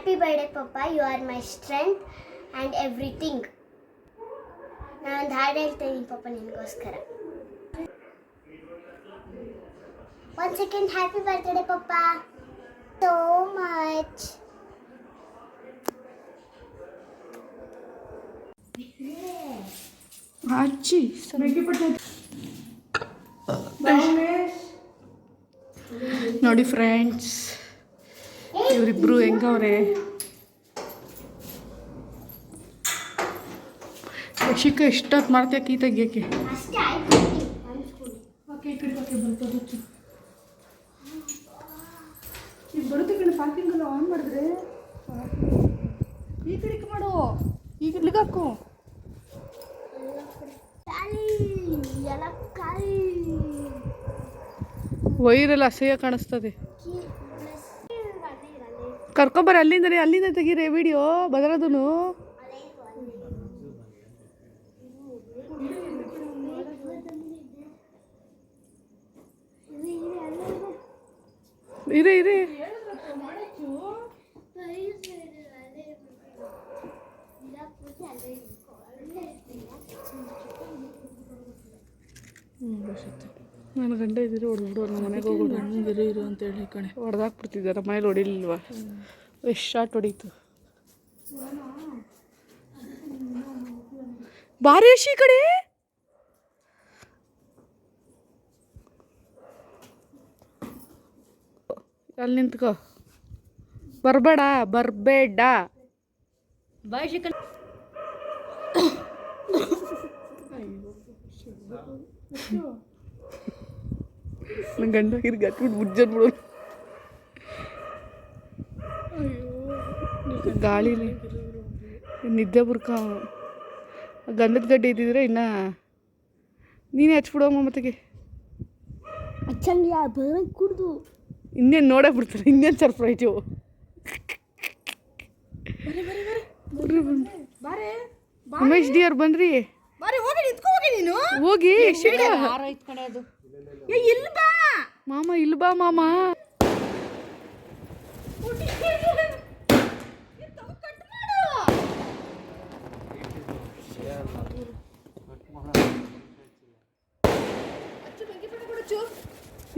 Happy birthday ಪಪ್ಪ, you are my strength and everything. ನಾನೊಂದು ಹಾಡು ಹೇಳ್ತಾ ಇದ್ದೀನಿ ಪಪ್ಪ ನಿನಗೋಸ್ಕರ. 1 second. ಹ್ಯಾಪಿ ಬರ್ತ್ಡೇ ಪಪ್ಪ. So much. ಅಚ್ಚಿ ನೋಡಿ ಫ್ರೆಂಡ್ಸ್, ಇವರಿಬ್ರು ಹೆಂಗವ್ರೆ. ಯಶಿಕ ಎಷ್ಟೊತ್ತು ಮಾಡ್ತೀಯ ಕೀ ತೆಗಿಯೋಕ್ಕೆ? ಅಷ್ಟೇ ಆಯ್ತು. ಓಕೆ, ಈ ಕಡೆ ಬರ್ತದೆ. ಈಗ ಬರುತ್ತೆ ಕಡೆ ಪಾರ್ಕಿಂಗೆಲ್ಲ ಆನ್ ಮಾಡಿದ್ರೆ ಈ ಕಡೆಗೆ ಮಾಡು, ಈಗ ಇಲ್ಲಿಗೆ ಹಾಕು. ವೈರೆಲ್ಲ ಅಸಹ್ಯ ಕಾಣಿಸ್ತದೆ. ಕರ್ಕೊಂಬರ ಅಲ್ಲಿಂದ ತೆಗೀರಿ ವಿಡಿಯೋ ಬದಲದನು. ಇರಿ ನನ್ನ ಗಂಡ ಇದ್ದೀರಿ ಹೊಡೆದ್ಬಿಡು, ನಮ್ಮ ಮನೆಗೆ ಹೋಗೋದು ಇರು ಅಂತೇಳಿ ಕಣೆ ಹೊಡೆದಾಕ್ಬಿಡ್ತಿದ್ದಾರೆ. ಮನೇಲಿ ಹೊಡಿಲಿಲ್ವಾ? ಎಷ್ಟು ಶಾರ್ಟ್ ಹೊಡೀತು. ಬಾರಿ ಯಶಿ ಕಡೆ ಅಲ್ಲಿ ನಿಂತ್ಕೋ. ಬರಬೇಡ ಬಾಯ್ ಶಿಕನ್. ನನ್ನ ಗಂಡ ಹಿರಿ ಗಟ್ಬಿಟ್ಟು ಬುಜ್ಜನ್ಬಿಡು. ಗಾಳಿಲಿ ನಿದ್ದೆ ಬುರ್ಕ. ಗಂಧದ ಗಡ್ಡೆ ಇದ್ದಿದ್ರೆ ಇನ್ನು ನೀನೇ ಹಚ್ಬಿಡೋಮ್ಮ ಮತ್ತೆಗೆ ಕುಡ್ದು ಇನ್ನೇನು ನೋಡೇ ಬಿಡ್ತಾರೆ. ಇನ್ನೇನು ಸರ್ಪ್ರೈಜು. ಉಮೇಶ್ ಡಿ ಅವ್ರು ಬಂದ್ರಿ. ಹೋಗಿ ಮಾಮ ಇಲ್ಲಿ ಬಾ ಮಾಮ.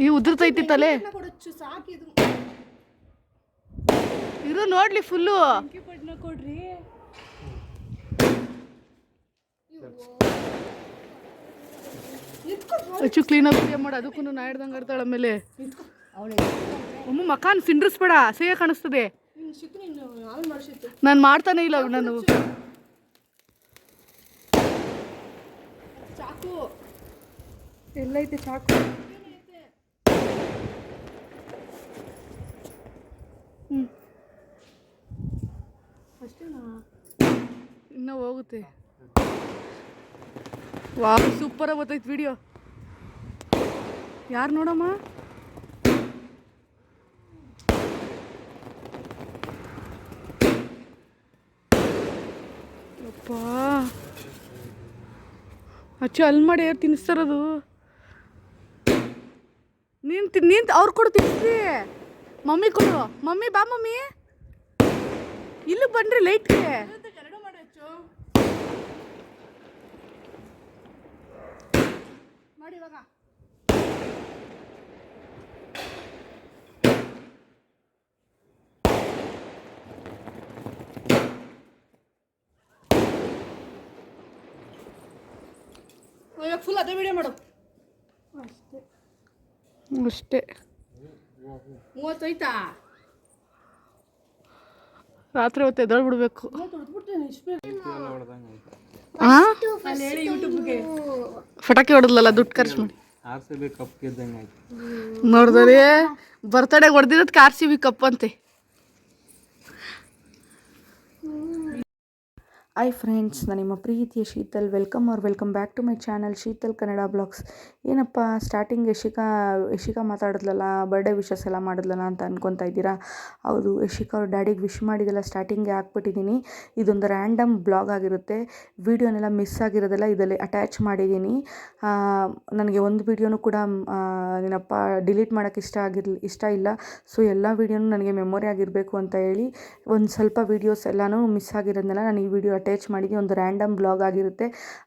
ಈ ಉದುರ್ತೈತಿ ತಲೆ. ಇರು ನೋಡ್ಲಿ ಫುಲ್ಲು. ಅಚ್ಚು ಕ್ಲೀನಾಗಿ ಕ್ಲಿಯರ್ ಮಾಡು. ಅದಕ್ಕೂ ನಾ ಹಿಡ್ದಂಗೆ ಆಡ್ತಾಳೆ. ಆಮೇಲೆ ಒಮ್ಮ ಮಕಾನ್ ಸಿಂಡ್ರಿಸ್ಬೇಡ, ಅಸಹ್ಯ ಕಾಣಿಸ್ತದೆ. ನಾನು ಮಾಡ್ತಾನೆ ಇಲ್ಲ. ನಾನು ಚಾಕು ಎಲ್ಲೈತೆ? ಚಾಕು ಅಷ್ಟೇನಾ? ಇನ್ನೂ ಹೋಗುತ್ತೆ. ವಾ ಸೂಪರಾಗಿ ಗೊತ್ತೈತೆ ವಿಡಿಯೋ. ಯಾರು ನೋಡಮ್ಮ? ಅಪ್ಪ ಅಚ್ಚು ಅಲ್ಲಿ ಮಾಡಿ ಯಾರು ತಿನ್ನಿಸ್ತಾರದು? ನೀನು ಅವ್ರು ಕೊಡು ತಿನ್ನಿಸ್ರಿ. ಮಮ್ಮಿ ಕೊಡು. ಮಮ್ಮಿ ಬಾ ಮಮ್ಮಿ, ಇಲ್ಲಿಗೆ ಬನ್ನಿರಿ ಲೈಟ್ಗೆ. ಮಾಡಿ ಇವಾಗ. ಇವಾಗ ಫುಲ್ ಅದೇ ವಿಡಿಯೋ ಮಾಡು. ಅಷ್ಟೇ 30 ರಾತ್ರಿ ಹೊತ್ತು ಎದ್ದೇಳ್ಬಿಡ್ಬೇಕು. ಪಟಾಕಿ ಹೊಡೆದ್ಲಲ್ಲ ದುಡ್ಡು ಖರ್ಚು ಮಾಡಿ. ನೋಡ್ದರಿ ಬರ್ತಡೇ ಹೊಡೆದಿರೋದಕ್ಕೆ RCB ಕಪ್ ಅಂತೆ. ಹಾಯ್ ಫ್ರೆಂಡ್ಸ್, ನಾನು ನಿಮ್ಮ ಪ್ರೀತಿಯ Sheetal. Welcome back to my channel Sheetal Kannada blogs. ಏನಪ್ಪ ಸ್ಟಾರ್ಟಿಂಗ್ ಯಶಿಕಾ ಮಾತಾಡಿದ್ಲಲ್ಲ, ಬರ್ಡೇ ವಿಶಸ್ ಎಲ್ಲ ಮಾಡಿದ್ಲಲ್ಲ ಅಂತ ಅನ್ಕೊತಾ ಇದ್ದೀರಾ. ಹೌದು, ಯಶಿಕಾ ಅವ್ರ ಡ್ಯಾಡಿಗೆ ವಿಶ್ ಮಾಡಿದ್ದೆಲ್ಲ ಸ್ಟಾರ್ಟಿಂಗ್ಗೆ ಹಾಕ್ಬಿಟ್ಟಿದ್ದೀನಿ. ಇದೊಂದು ರ್ಯಾಂಡಮ್ ಬ್ಲಾಗ್ ಆಗಿರುತ್ತೆ. ವೀಡಿಯೋನೆಲ್ಲ ಮಿಸ್ ಆಗಿರೋದೆಲ್ಲ ಇದರಲ್ಲಿ ಅಟ್ಯಾಚ್ ಮಾಡಿದ್ದೀನಿ. ನನಗೆ ಒಂದು ವೀಡಿಯೋನೂ ಕೂಡ ಏನಪ್ಪ ಡಿಲೀಟ್ ಮಾಡೋಕ್ಕೆ ಇಷ್ಟ ಇಲ್ಲ. ಸೊ ಎಲ್ಲ ವೀಡಿಯೋನೂ ನನಗೆ ಮೆಮೊರಿ ಆಗಿರಬೇಕು ಅಂತ ಹೇಳಿ ಒಂದು ಸ್ವಲ್ಪ ವೀಡಿಯೋಸ್ ಎಲ್ಲನೂ ಮಿಸ್ ಆಗಿರೋದನ್ನೆಲ್ಲ ನಾನು ಈ ವಿಡಿಯೋ ಅಟ್ಯಾಚ್ ಮಾಡಿದ್ದು. ಒಂದು ರ್ಯಾಂಡಮ್ ಬ್ಲಾಗ್ ಆಗಿರುತ್ತೆ.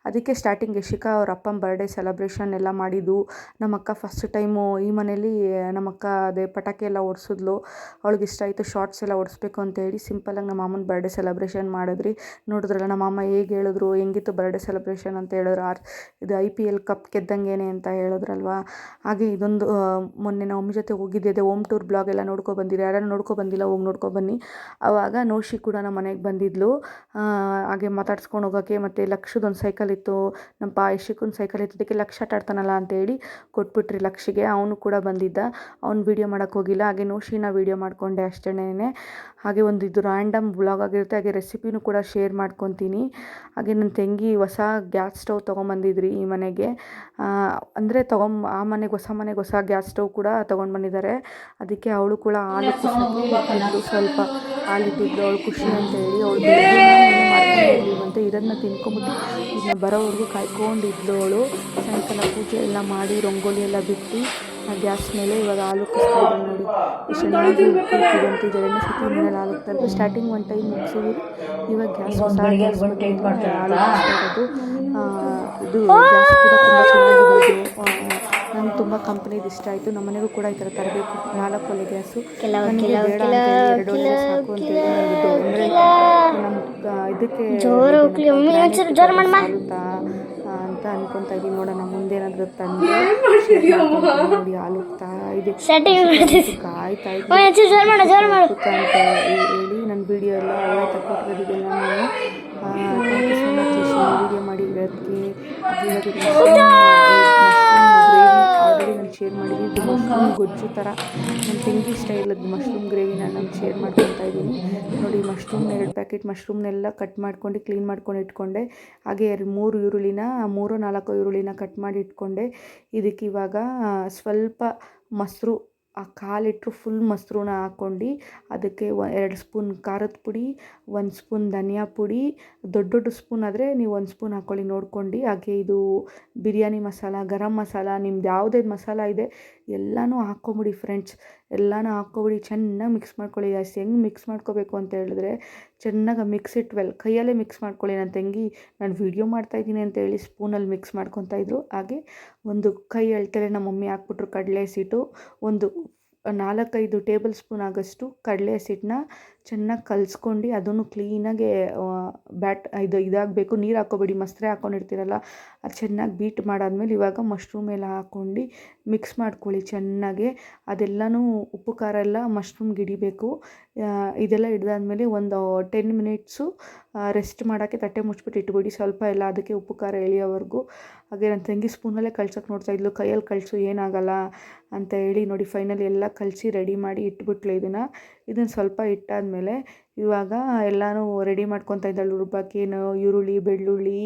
ಅದಕ್ಕೆ ಸ್ಟಾರ್ಟಿಂಗ್ ಯಶಿಕಾ ಅವ್ರ ಅಪ್ಪನ ಬರ್ಡೇ ಸೆಲೆಬ್ರೇಷನ್ ಎಲ್ಲ ಮಾಡಿದ್ದು. ನಮ್ಮ ಅಕ್ಕ ಫಸ್ಟ್ ಟೈಮು ಈ ಮನೇಲಿ ನಮ್ಮ ಅಕ್ಕ ಅದೇ ಪಟಾಕಿ ಎಲ್ಲ ಓಡಿಸಿದ್ಲು. ಅವಳಿಗೆ ಇಷ್ಟ ಆಯಿತು ಶಾರ್ಟ್ಸ್ ಎಲ್ಲ ಓಡಿಸ್ಬೇಕು ಅಂತ ಹೇಳಿ ಸಿಂಪಲಾಗಿ ನಮ್ಮ ಮಾಮನ ಬರ್ಡೇ ಸೆಲೆಬ್ರೇಷನ್ ಮಾಡಿದ್ರಿ. ನೋಡಿದ್ರಲ್ಲ ನಮ್ಮ ಅಮ್ಮ ಹೇಗೆ ಹೇಳಿದ್ರು, ಹೆಂಗಿತ್ತು ಬರ್ಡೇ ಸೆಲೆಬ್ರೇಷನ್ ಅಂತ ಹೇಳಿದ್ರು. ಇದು IPL ಕಪ್ ಗೆದ್ದಂಗೇನೆ ಅಂತ ಹೇಳಿದ್ರಲ್ವ. ಹಾಗೆ ಇದೊಂದು ಮೊನ್ನೆ ನಮ್ಮ ಮಮ್ಮಿ ಜೊತೆ ಹೋಗಿದ್ದೆ, ಅದೇ ಹೋಮ್ ಟೂರ್ ಬ್ಲಾಗ್ ಎಲ್ಲ ನೋಡ್ಕೊಬಂದಿರಿ. ಯಾರು ನೋಡ್ಕೊಬಂದಿಲ್ಲ ಹೋಗಿ ನೋಡ್ಕೊಬನ್ನಿ. ಆವಾಗ ನೋಶಿ ಕೂಡ ನಮ್ಮ ಮನೆಗೆ ಬಂದಿದ್ಲು. ಹಾಗೆ ಮಾತಾಡ್ಸ್ಕೊಂಡು ಹೋಗೋಕ್ಕೆ. ಮತ್ತು ಲಕ್ಷದೊಂದು ಸೈಕಲ್ ಇತ್ತು, ನಮ್ಮ ಯಶಿಕನ ಸೈಕಲ್ ಇತ್ತು. ಅದಕ್ಕೆ ಲಕ್ಷ ಆಟ ಆಡ್ತಾನಲ್ಲ ಅಂತೇಳಿ ಕೊಟ್ಬಿಟ್ರಿ ಲಕ್ಷಿಗೆ. ಅವನು ಕೂಡ ಬಂದಿದ್ದ. ಅವ್ನು ವೀಡಿಯೋ ಮಾಡೋಕ್ಕೆ ಹೋಗಿಲ್ಲ. ಹಾಗೆ ನೋಶಿನ ವೀಡಿಯೋ ಮಾಡಿಕೊಂಡೆ ಅಷ್ಟೇನೆ. ಹಾಗೆ ಒಂದು ಇದು ರ್ಯಾಂಡಮ್ ವ್ಲಾಗ್ ಆಗಿರುತ್ತೆ. ಹಾಗೆ ರೆಸಿಪಿನೂ ಕೂಡ ಶೇರ್ ಮಾಡ್ಕೊತೀನಿ. ಹಾಗೆ ನನ್ನ ತಂಗಿ ಹೊಸ ಗ್ಯಾಸ್ ಸ್ಟವ್ ತೊಗೊಂಬಂದಿದ್ರಿ ಈ ಮನೆಗೆ. ಅಂದರೆ ಆ ಮನೆಗೆ ಹೊಸ ಗ್ಯಾಸ್ ಸ್ಟವ್ ಕೂಡ ತೊಗೊಂಡು ಬಂದಿದ್ದಾರೆ. ಅದಕ್ಕೆ ಅವಳು ಕೂಡ ಹಾಲು ಕುಡಿಸಿದ್ದು ಸ್ವಲ್ಪ ಹಾಲಿಟ್ಟಿದ್ದು ಅವಳು ಖುಷಿ ಅಂತ ಹೇಳಿ ಅವಳು ಮಾಡ್ಕೊಂಡಿರ್ಲಿವಂತೆ. ಇದನ್ನು ತಿನ್ಕೊಂಬಿಟ್ಟು ಇದನ್ನ ಬರೋವರೆಗೂ ಕಾಯ್ಕೊಂಡಿದ್ಲು ಅವಳು. ಸಾಯಂಕಾಲ ಪೂಜೆ ಎಲ್ಲ ಮಾಡಿ ರಂಗೋಲಿ ಎಲ್ಲ ಬಿಟ್ಟು ಗ್ಯಾಸ್ ಮೇಲೆ ಇವಾಗ ಹಾಲು ಕುಸ್ತಾ ಇದ್ದಾಳೆ ನೋಡಿ. ಎಷ್ಟು ಚೆನ್ನಾಗಿ ಬಂತು. ಇದು 2ನೇ ಸತಿ ಮನೇಲಿ ಹಾಲು ಉಕ್ತಾರೆ. ಸ್ಟಾರ್ಟಿಂಗ್ ಒಂದು ಟೈಮ್ ಮುಗಿಸಿದ್ರು. ಇವಾಗ ಗ್ಯಾಸ್ ಹೊಸ ಗ್ಯಾಸ್ ಹಾಲು ಕುಸ್ತಾ ಇರೋದು. ಇದು ಗ್ಯಾಸ್ ಕೂಡ ತುಂಬ ಚೆನ್ನಾಗಿದೆ. ನಂಗೆ ತುಂಬ ಕಂಪ್ನಿದು ಇಷ್ಟ ಆಯಿತು. ನಮ್ಮ ಮನೆಗೂ ಕೂಡ ಈ ಥರ ತರಬೇಕು. 4 ಒಲೆ ಗ್ಯಾಸು ನನಗೆ ಬೇಡ ಅಂತೇಳಿ 2 ಒಲೆ ಸಾಕು ಅಂತೇಳಿ ಅಂದರೆ ನಮ್ಮ ಇದಕ್ಕೆ ಸಾಲುತ್ತಾ ಅಂತ ಅನ್ಕೊತಾ ಇದ್ದೀನಿ. ನೋಡೋಣ ಮುಂದೆ ಏನಾದರೂ ತಂದು ನೋಡಿ ಹಾಲುತ್ತಾ ಇದೆ ಕಾಯ್ತಾ ಅಂತ ಹೇಳಿ ನನ್ನ ವೀಡಿಯೋ ಎಲ್ಲ ಅವಳೇ ತಗೊಟ್ಟಿರೋದಿಲ್ಲ. ನಾನು ವೀಡಿಯೋ ಮಾಡಿರೋದಕ್ಕೆ ಆಲ್ರೆಡಿ ನಾನು ಶೇರ್ ಮಾಡಿದ್ದೀನಿ. ಇದು ಮಶ್ರೂಮ್ ಗೊಜ್ಜು ಥರ ನನ್ನ ತಂಗಿ ಸ್ಟೈಲದ್ದು ಮಶ್ರೂಮ್ ಗ್ರೇವಿನ ನಾನು ಶೇರ್ ಮಾಡ್ಕೊತಾ ಇದ್ದೀನಿ ನೋಡಿ. 2 ಪ್ಯಾಕೆಟ್ ಮಶ್ರೂಮ್ನೆಲ್ಲ ಕಟ್ ಮಾಡ್ಕೊಂಡು ಕ್ಲೀನ್ ಮಾಡ್ಕೊಂಡು ಇಟ್ಕೊಂಡೆ. ಹಾಗೆ 3 ಈರುಳ್ಳಿನ 3-4 ಈರುಳ್ಳಿನ ಕಟ್ ಮಾಡಿ ಇಟ್ಕೊಂಡೆ. ಇದಕ್ಕೆ ಇವಾಗ ಸ್ವಲ್ಪ ಮೊಸರು, 1/4 ಲೀಟ್ರ್ ಫುಲ್ ಮೊಸರನ್ನ ಹಾಕ್ಕೊಂಡು ಅದಕ್ಕೆ 2 ಸ್ಪೂನ್ ಖಾರದ ಪುಡಿ, 1 ಸ್ಪೂನ್ ಧನಿಯಾ ಪುಡಿ, ದೊಡ್ಡ ಸ್ಪೂನ್ ಆದರೆ ನೀವು 1 ಸ್ಪೂನ್ ಹಾಕ್ಕೊಳ್ಳಿ ನೋಡ್ಕೊಂಡು. ಹಾಗೆ ಇದು ಬಿರಿಯಾನಿ ಮಸಾಲ, ಗರಂ ಮಸಾಲ, ನಿಮ್ದು ಯಾವುದೇ ಮಸಾಲ ಇದೆ ಎಲ್ಲನೂ ಹಾಕ್ಕೊಂಬಿಡಿ ಫ್ರೆಂಡ್ಸ್. ಎಲ್ಲನೂ ಹಾಕ್ಕೊಬಿಡಿ, ಚೆನ್ನಾಗಿ ಮಿಕ್ಸ್ ಮಾಡ್ಕೊಳ್ಳಿ. ಹೆಂಗೆ ಮಿಕ್ಸ್ ಮಾಡ್ಕೋಬೇಕು ಅಂತ ಹೇಳಿದ್ರೆ ಚೆನ್ನಾಗಿ ಮಿಕ್ಸ್ ಇಟ್ ವೆಲ್, ಕೈಯಲ್ಲೇ ಮಿಕ್ಸ್ ಮಾಡ್ಕೊಳ್ಳಿ. ನನ್ನ ತಂಗಿ ನಾನು ವೀಡಿಯೋ ಮಾಡ್ತಾಯಿದ್ದೀನಿ ಅಂತ ಹೇಳಿ ಸ್ಪೂನಲ್ಲಿ ಮಿಕ್ಸ್ ಮಾಡ್ಕೊತಾ ಇದ್ರು. ಹಾಗೆ ಒಂದು ಕೈ ಅಳತೆಲೆ ನಮ್ಮ ಮಮ್ಮಿ ಹಾಕ್ಬಿಟ್ರು ಕಡಲೆ ಹಸಿಟ್ಟು. ಒಂದು 4-5 ಟೇಬಲ್ ಸ್ಪೂನ್ ಆಗೋಷ್ಟು ಕಡಲೆ ಹಸಿಟ್ಟನ್ನ ಚೆನ್ನಾಗಿ ಕಲಿಸ್ಕೊಂಡು ಅದನ್ನು ಕ್ಲೀನಾಗೆ ಇದಾಗಬೇಕು. ನೀರು ಹಾಕ್ಕೊಬೇಡಿ, ಮಸ್ರೆ ಹಾಕ್ಕೊಂಡಿರ್ತೀರಲ್ಲ ಅದು ಚೆನ್ನಾಗಿ ಬೀಟ್ ಮಾಡಾದ್ಮೇಲೆ ಇವಾಗ ಮಶ್ರೂಮ್ ಎಲ್ಲ ಹಾಕ್ಕೊಂಡು ಮಿಕ್ಸ್ ಮಾಡ್ಕೊಳ್ಳಿ ಚೆನ್ನಾಗೆ. ಅದೆಲ್ಲನೂ ಉಪ್ಪು ಖಾರ ಎಲ್ಲ ಮಶ್ರೂಮ್ಗೆ ಹಿಡಿಬೇಕು. ಇದೆಲ್ಲ ಹಿಡ್ದಾದ್ಮೇಲೆ ಒಂದು 10 ಮಿನಿಟ್ಸು ರೆಸ್ಟ್ ಮಾಡೋಕ್ಕೆ ತಟ್ಟೆ ಮುಚ್ಚಿಬಿಟ್ಟು ಇಟ್ಬಿಡಿ, ಸ್ವಲ್ಪ ಎಲ್ಲ ಅದಕ್ಕೆ ಉಪ್ಪು ಖಾರ ಎಳೆಯೋವರೆಗೂ. ಹಾಗೆ ನನ್ನ ತಂಗಿ ಸ್ಪೂನಲ್ಲೇ ಕಳ್ಸೋಕ್ಕೆ ನೋಡ್ತಾ ಇದ್ಲು, ಕೈಯಲ್ಲಿ ಕಳಿಸು ಏನಾಗಲ್ಲ ಅಂತ ಹೇಳಿ ನೋಡಿ. ಫೈನಲಿ ಎಲ್ಲ ಕಲಸಿ ರೆಡಿ ಮಾಡಿ ಇಟ್ಬಿಟ್ಲು. ಇದನ್ನು ಸ್ವಲ್ಪ ಇಟ್ಟಾದಮೇಲೆ ಇವಾಗ ಎಲ್ಲನೂ ರೆಡಿ ಮಾಡ್ಕೊತಾ ಇದ್ದಾಳೆ ರುಬ್ಬಕ್ಕೆ. ಈರುಳ್ಳಿ, ಬೆಳ್ಳುಳ್ಳಿ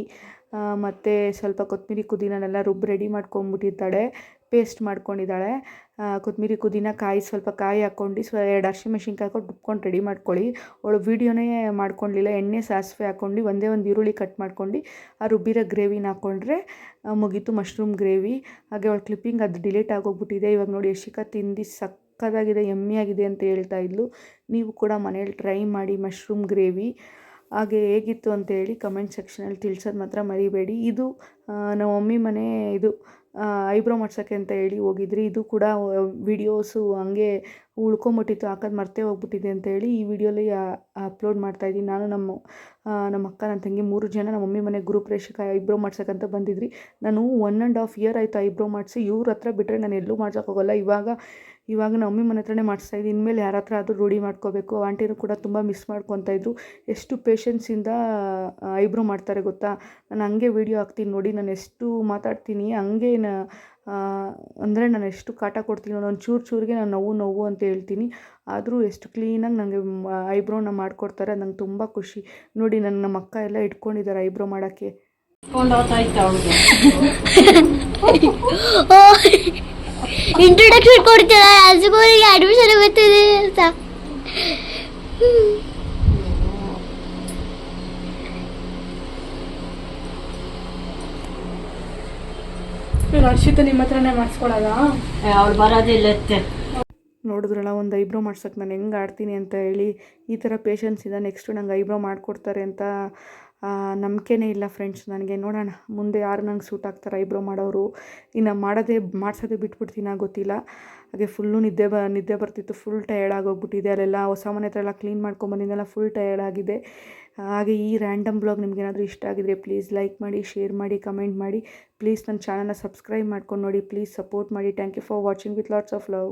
ಮತ್ತು ಸ್ವಲ್ಪ ಕೊತ್ತಂಬರಿ, ಪುದೀನನೆಲ್ಲ ರೆಡಿ ಮಾಡ್ಕೊಂಬಿಟ್ಟಿದ್ದಾಳೆ, ಪೇಸ್ಟ್ ಮಾಡ್ಕೊಂಡಿದ್ದಾಳೆ. ಕೊತ್ತಂಬರಿ, ಪುದೀನ, ಸ್ವಲ್ಪ ಕಾಯಿ ಹಾಕ್ಕೊಂಡು 2 ಹಸಿಮೆಣ್ಸಿನ್ಕಾಯಿ ಹಾಕೊಂಡು ರುಬ್ಕೊಂಡು ರೆಡಿ ಮಾಡ್ಕೊಳ್ಳಿ. ಅವಳು ವೀಡಿಯೋನೇ ಮಾಡ್ಕೊಳ್ಳಿಲ್ಲ. ಎಣ್ಣೆ ಸಾಸಿವೆ ಹಾಕ್ಕೊಂಡು ಒಂದೇ ಒಂದು ಈರುಳ್ಳಿ ಕಟ್ ಮಾಡ್ಕೊಂಡು ಆ ರುಬ್ಬಿರೋ ಗ್ರೇವಿನ ಹಾಕ್ಕೊಂಡ್ರೆ ಮುಗೀತು ಮಶ್ರೂಮ್ ಗ್ರೇವಿ. ಹಾಗೆ ಅವಳು ಕ್ಲಿಪ್ಪಿಂಗ್ ಅದು ಡಿಲೀಟ್ ಆಗೋಗ್ಬಿಟ್ಟಿದೆ. ಇವಾಗ ನೋಡಿ ಯಶಿಕಾ ತಿಂದು ಸಕ್ಕತ್ತಾಗಿದೆ, ಯಮ್ಮಿಯಾಗಿದೆ ಅಂತ ಹೇಳ್ತಾ ಇದ್ಲು. ನೀವು ಕೂಡ ಮನೇಲಿ ಟ್ರೈ ಮಾಡಿ ಮಶ್ರೂಮ್ ಗ್ರೇವಿ. ಹಾಗೆ ಹೇಗಿತ್ತು ಅಂತೇಳಿ ಕಮೆಂಟ್ ಸೆಕ್ಷನಲ್ಲಿ ತಿಳಿಸೋದು ಮಾತ್ರ ಮರಿಬೇಡಿ. ಇದು ನಮ್ಮ ಮಮ್ಮಿ ಮನೆ, ಇದು ಐಬ್ರೋ ಮಾಡ್ಸೋಕ್ಕೆ ಅಂತ ಹೇಳಿ ಹೋಗಿದ್ರಿ. ಇದು ಕೂಡ ವಿಡಿಯೋಸು ಹಂಗೆ ಉಳ್ಕೊಂಬಿಟ್ಟಿತ್ತು, ಹಾಕೋದು ಮರ್ತೇ ಹೋಗ್ಬಿಟ್ಟಿದೆ ಅಂತೇಳಿ ಈ ವಿಡಿಯೋಲಿ ಅಪ್ಲೋಡ್ ಮಾಡ್ತಾಯಿದ್ದೀನಿ. ನಾನು ನಮ್ಮ ಅಕ್ಕ, ನನ್ನ ತಂಗಿ 3 ಜನ ನಮ್ಮ ಮಮ್ಮಿ ಮನೆ ಗ್ರೂಪ್ ರೇಷಕ್ಕೆ ಐಬ್ರೋ ಮಾಡ್ಸೋಕ್ಕಂತ ಬಂದಿದ್ರಿ. ನಾನು 1.5 ಇಯರ್ ಆಯಿತು ಐಬ್ರೋ ಮಾಡಿಸಿ. ಇವ್ರ ಹತ್ರ ಬಿಟ್ಟರೆ ನಾನು ಎಲ್ಲೂ ಮಾಡ್ಸೋಕೆ ಹೋಗೋಲ್ಲ. ಇವಾಗ ನಮ್ಮ ಮಮ್ಮಿ ಮನೆ ಹತ್ರನೇ ಮಾಡಿಸ್ತಾಯಿದ್ದೀನಿ. ಇನ್ಮೇಲೆ ಯಾರ ಹತ್ರ ಆದರೂ ರೂಢಿ ಮಾಡ್ಕೋಬೇಕು. ಆಂಟಿನೂ ಕೂಡ ತುಂಬ ಮಿಸ್ ಮಾಡ್ಕೊತಾ ಇದ್ರು. ಎಷ್ಟು ಪೇಷನ್ಸಿಂದ ಐಬ್ರೋ ಮಾಡ್ತಾರೆ ಗೊತ್ತಾ. ನಾನು ಹಂಗೆ ವೀಡಿಯೋ ಹಾಕ್ತೀನಿ ನೋಡಿ. ನಾನು ಎಷ್ಟು ಮಾತಾಡ್ತೀನಿ ಹಂಗೆ ಅಂದರೆ ನಾನು ಎಷ್ಟು ಕಾಟ ಕೊಡ್ತೀನಿ ಒಂದು ಚೂರಿಗೆ ನಾನು ನೋವು ಅಂತ ಹೇಳ್ತೀನಿ. ಆದರೂ ಎಷ್ಟು ಕ್ಲೀನಾಗಿ ನನಗೆ ಐಬ್ರೋನ ಮಾಡಿಕೊಡ್ತಾರೆ. ನಂಗೆ ತುಂಬ ಖುಷಿ. ನೋಡಿ ನಮ್ಮ ಅಕ್ಕ ಎಲ್ಲ ಇಟ್ಕೊಂಡಿದ್ದಾರೆ ಐಬ್ರೋ ಮಾಡೋಕ್ಕೆ. ಇಂಟ್ರೊಡಕ್ಷನ್ ಕೊಡ್ತೀರಾ ರಾಜಕುಮಾರಿಗೆ ಅಡ್ಮಿಷನ್ ಬರ್ತಿದೆ ಅಂತ. ರಕ್ಷಿತ ನಿಮ್ಮ ಹತ್ರನೇ ಮಾಡಿಸ್ಕೊಳೋದ? ಅವ್ಳು ಬರೋದಿಲ್ಲತ್ತೆ. ನೋಡಿದ್ರಲ್ಲ ಒಂದು ಐಬ್ರೋ ಮಾಡ್ಸೋಕ್ಕೆ ನಾನು ಹೆಂಗೆ ಆಡ್ತೀನಿ ಅಂತ ಹೇಳಿ. ಈ ಥರ ಪೇಷನ್ಸ್ ಇದೆ. ನೆಕ್ಸ್ಟು ನಂಗೆ ಐಬ್ರೋ ಮಾಡಿಕೊಡ್ತಾರೆ ಅಂತ ನಂಬಿಕೆನೇ ಇಲ್ಲ ಫ್ರೆಂಡ್ಸ್ ನನಗೆ. ನೋಡೋಣ ಮುಂದೆ ಯಾರು ನಂಗೆ ಸೂಟ್ ಆಗ್ತಾರೆ ಐಬ್ರೋ ಮಾಡೋರು. ಇನ್ನು ಮಾಡಿಸೋದೇ ಬಿಟ್ಬಿಡ್ತೀನ ಗೊತ್ತಿಲ್ಲ. ಹಾಗೆ ಫುಲ್ಲು ನಿದ್ದೆ ಬರ್ತಿತ್ತು. ಫುಲ್ ಟಯರ್ಡ್ ಆಗೋಗ್ಬಿಟ್ಟಿದೆ. ಅಲ್ಲೆಲ್ಲ ಹೊಸ ಮನೆ ಹತ್ರ ಎಲ್ಲ ಕ್ಲೀನ್ ಮಾಡ್ಕೊಂಬಂದಿದ್ದೆಲ್ಲ ಫುಲ್ ಟಯರ್ಡ್ ಆಗಿದೆ. ಹಾಗೆ ಈ ರ್ಯಾಂಡಮ್ ಬ್ಲಾಗ್ ನಿಮಗೇನಾದರೂ ಇಷ್ಟ ಆಗಿದ್ರೆ ಪ್ಲೀಸ್ ಲೈಕ್ ಮಾಡಿ, ಶೇರ್ ಮಾಡಿ, ಕಮೆಂಟ್ ಮಾಡಿ. ಪ್ಲೀಸ್ ನನ್ನ ಚಾನಲ್ನ ಸಬ್ಸ್ಕ್ರೈಬ್ ಮಾಡ್ಕೊಂಡು ನೋಡಿ. ಪ್ಲೀಸ್ ಸಪೋರ್ಟ್ ಮಾಡಿ. Thank you for watching with lots of love.